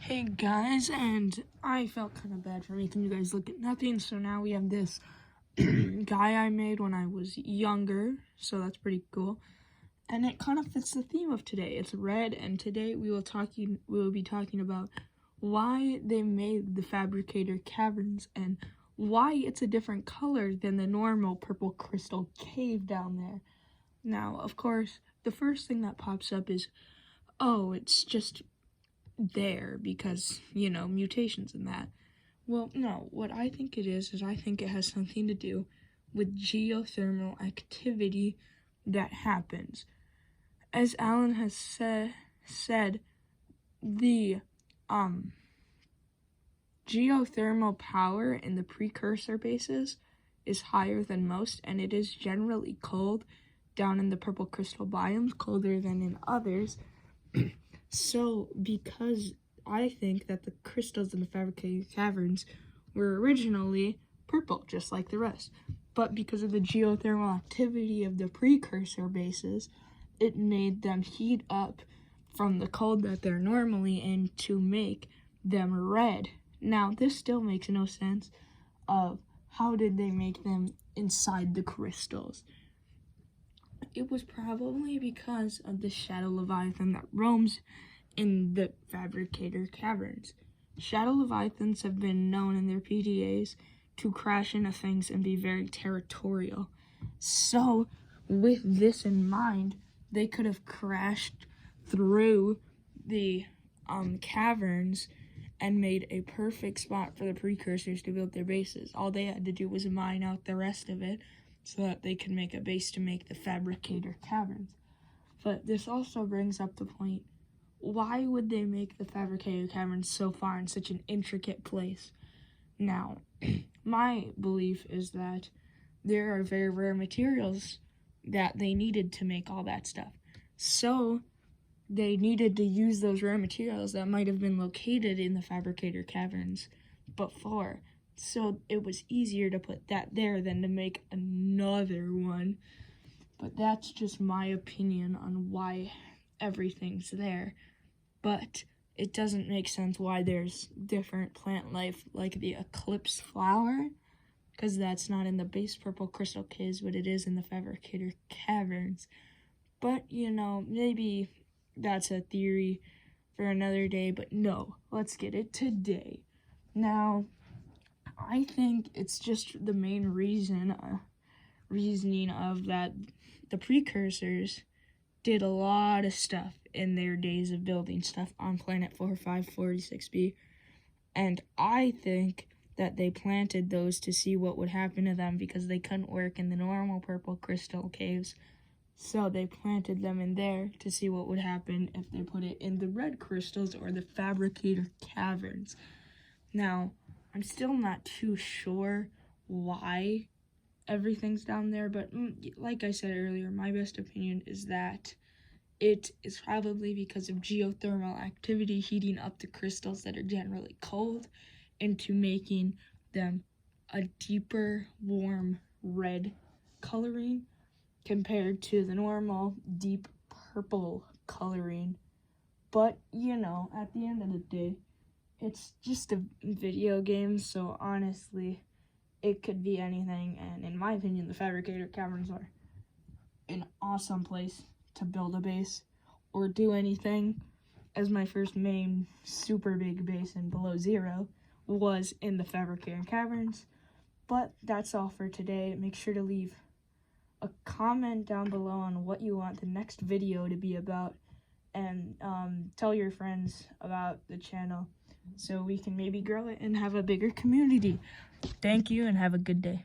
Hey guys, and I felt kind of bad for making you guys look at nothing, so now we have this guy I made when I was younger, so that's pretty cool. And it kind of fits the theme of today. It's red, and today we will be talking about why they made the fabricator caverns and why it's a different color than the normal purple crystal cave down there. Now, of course, the first thing that pops up is, oh, it's just there because, mutations and that. Well, no, what I think it is I think it has something to do with geothermal activity that happens. As Alan has said, the geothermal power in the precursor bases is higher than most, and it is generally cold down in the purple crystal biomes, colder than in others. So, because I think that the crystals in the fabricated caverns were originally purple, just like the rest, but because of the geothermal activity of the precursor bases, it made them heat up from the cold that they're normally in to make them red. Now, this still makes no sense of how did they make them inside the crystals. It was probably because of the shadow leviathan that roams in the fabricator caverns. Shadow leviathans have been known in their PDAs to crash into things and be very territorial. So, with this in mind, they could have crashed through the caverns and made a perfect spot for the precursors to build their bases. All they had to do was mine out the rest of it so that they could make a base to make the fabricator caverns. But this also brings up the point, why would they make the fabricator caverns so far in such an intricate place? Now, my belief is that there are very rare materials that they needed to make all that stuff. So, they needed to use those rare materials that might have been located in the fabricator caverns before. So it was easier to put that there than to make another one. But that's just my opinion on why everything's there. But it doesn't make sense why there's different plant life like the eclipse flower, because that's not in the base purple crystal caves, but it is in the fabricator caverns. But, maybe that's a theory for another day, but no, let's get it today. Now, I think it's just the main reasoning of that the precursors did a lot of stuff in their days of building stuff on planet 4546b, and I think that they planted those to see what would happen to them because they couldn't work in the normal purple crystal caves. So they planted them in there to see what would happen if they put it in the red crystals or the fabricator caverns. Now, I'm still not too sure why everything's down there, but like I said earlier, my best opinion is that it is probably because of geothermal activity heating up the crystals that are generally cold into making them a deeper, warm red coloring compared to the normal deep purple coloring. But, at the end of the day, it's just a video game, so honestly, it could be anything, and in my opinion, the fabricator caverns are an awesome place to build a base or do anything, as my first main super big base in below zero was in the fabricator caverns. But that's all for today. Make sure to leave a comment down below on what you want the next video to be about, and tell your friends about the channel so we can maybe grow it and have a bigger community. Thank you and have a good day.